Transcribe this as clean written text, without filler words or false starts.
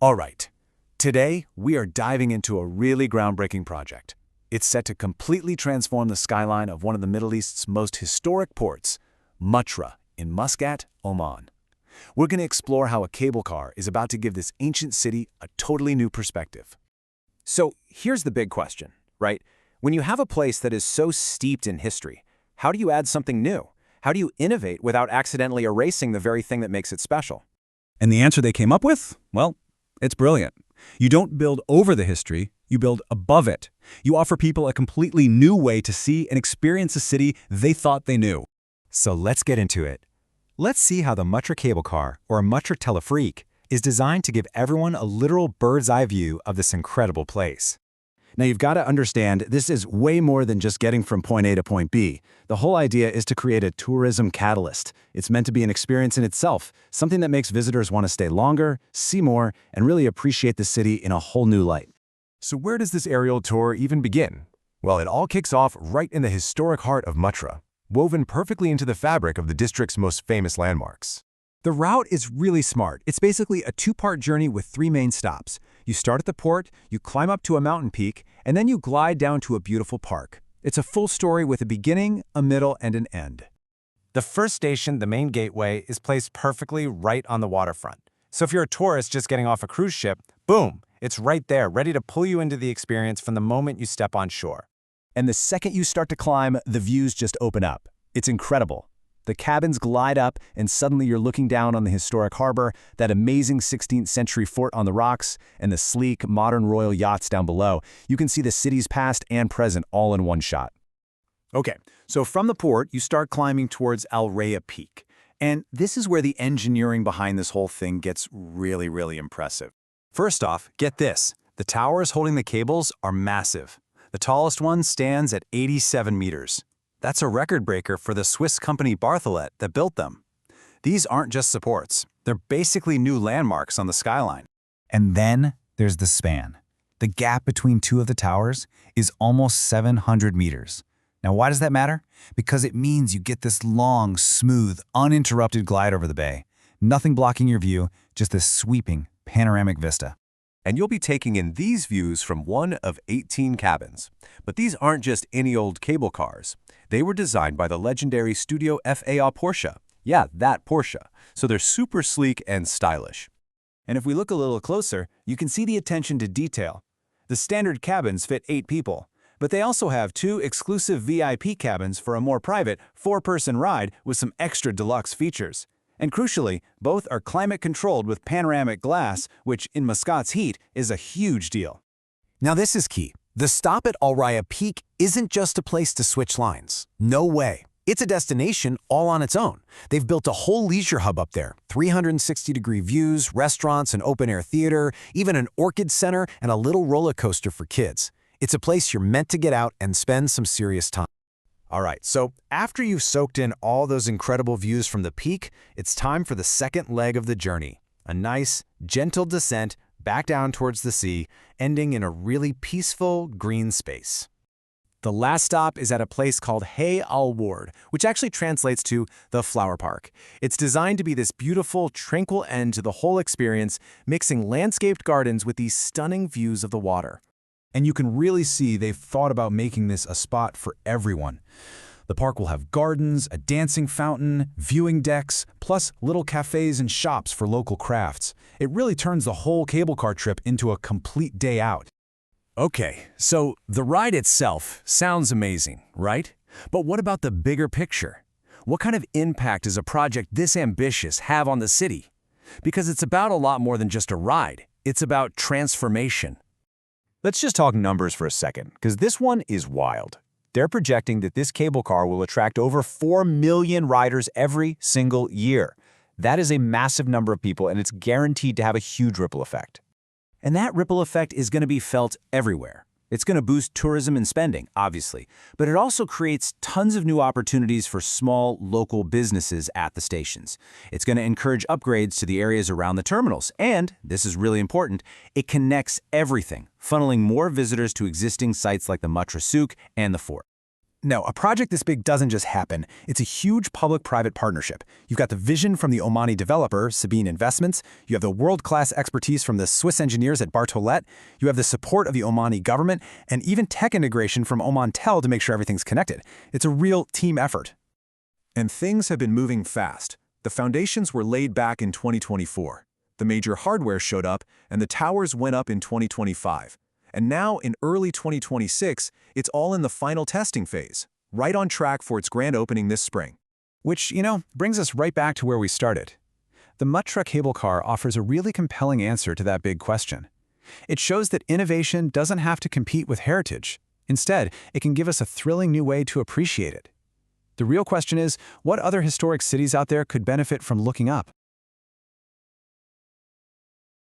All right, today we are diving into a really groundbreaking project. It's set to completely transform the skyline of one of the Middle East's most historic ports, Muttrah in Muscat, Oman. We're going to explore how a cable car is about to give this ancient city a totally new perspective. So here's the big question, right? When you have a place that is so steeped in history, how do you add something new? How do you innovate without accidentally erasing the very thing that makes it special? And the answer they came up with? Well, it's brilliant. You don't build over the history, you build above it. You offer people a completely new way to see and experience a city they thought they knew. So let's get into it. Let's see how the Muttrah Cable Car, or Muttrah Teleferik, is designed to give everyone a literal bird's-eye view of this incredible place. Now you've got to understand, this is way more than just getting from point A to point B. The whole idea is to create a tourism catalyst. It's meant to be an experience in itself, something that makes visitors want to stay longer, see more, and really appreciate the city in a whole new light. So where does this aerial tour even begin? Well, it all kicks off right in the historic heart of Muttrah, woven perfectly into the fabric of the district's most famous landmarks. The route is really smart. It's basically a two-part journey with three main stops. You start at the port, you climb up to a mountain peak, and then you glide down to a beautiful park. It's a full story with a beginning, a middle, and an end. The first station, the main gateway, is placed perfectly right on the waterfront. So if you're a tourist just getting off a cruise ship, boom, it's right there, ready to pull you into the experience from the moment you step on shore. And the second you start to climb, the views just open up. It's incredible. The cabins glide up, and suddenly you're looking down on the historic harbor, that amazing 16th century fort on the rocks, and the sleek, modern royal yachts down below. You can see the city's past and present all in one shot. Okay, so from the port, you start climbing towards Raya Peak. And this is where the engineering behind this whole thing gets really impressive. First off, get this. The towers holding the cables are massive. The tallest one stands at 87 meters. That's a record breaker for the Swiss company Bartholet that built them. These aren't just supports. They're basically new landmarks on the skyline. And then there's the span. The gap between two of the towers is almost 700 meters. Now, why does that matter? Because it means you get this long, smooth, uninterrupted glide over the bay. Nothing blocking your view, just this sweeping, panoramic vista. And you'll be taking in these views from one of 18 cabins. But these aren't just any old cable cars. They were designed by the legendary Studio FAA Porsche. Yeah, that Porsche. So they're super sleek and stylish. And if we look a little closer, you can see the attention to detail. The standard cabins fit 8 people, but they also have 2 exclusive VIP cabins for a more private 4-person ride with some extra deluxe features. And crucially, both are climate-controlled with panoramic glass, which in Muscat's heat is a huge deal. Now this is key. The stop at Raya Peak isn't just a place to switch lines. No way. It's a destination all on its own. They've built a whole leisure hub up there, 360-degree views, restaurants, an open-air theater, even an orchid center, and a little roller coaster for kids. It's a place you're meant to get out and spend some serious time. All right, so after you've soaked in all those incredible views from the peak, it's time for the second leg of the journey. A nice, gentle descent back down towards the sea, ending in a really peaceful green space. The last stop is at a place called Hay Al Ward, which actually translates to the Flower Park. It's designed to be this beautiful, tranquil end to the whole experience, mixing landscaped gardens with these stunning views of the water. And you can really see they've thought about making this a spot for everyone. The park will have gardens, a dancing fountain, viewing decks, plus little cafes and shops for local crafts. It really turns the whole cable car trip into a complete day out. Okay, so the ride itself sounds amazing, right? But what about the bigger picture? What kind of impact does a project this ambitious have on the city? Because it's about a lot more than just a ride. It's about transformation. Let's just talk numbers for a second, because this one is wild. They're projecting that this cable car will attract over 4 million riders every single year. That is a massive number of people, and it's guaranteed to have a huge ripple effect. And that ripple effect is going to be felt everywhere. It's going to boost tourism and spending, obviously, but it also creates tons of new opportunities for small, local businesses at the stations. It's going to encourage upgrades to the areas around the terminals, and, this is really important, it connects everything, funneling more visitors to existing sites like the Muttrah Souq and the fort. No, a project this big doesn't just happen. It's a huge public-private partnership. You've got the vision from the Omani developer, Sabeen Investments. You have the world-class expertise from the Swiss engineers at Bartholet. You have the support of the Omani government, and even tech integration from Oman Tel to make sure everything's connected. It's a real team effort. And things have been moving fast. The foundations were laid back in 2024. The major hardware showed up, and the towers went up in 2025. And now, in early 2026, it's all in the final testing phase, right on track for its grand opening this spring. Which, brings us right back to where we started. The Muttrah Cable Car offers a really compelling answer to that big question. It shows that innovation doesn't have to compete with heritage. Instead, it can give us a thrilling new way to appreciate it. The real question is, what other historic cities out there could benefit from looking up?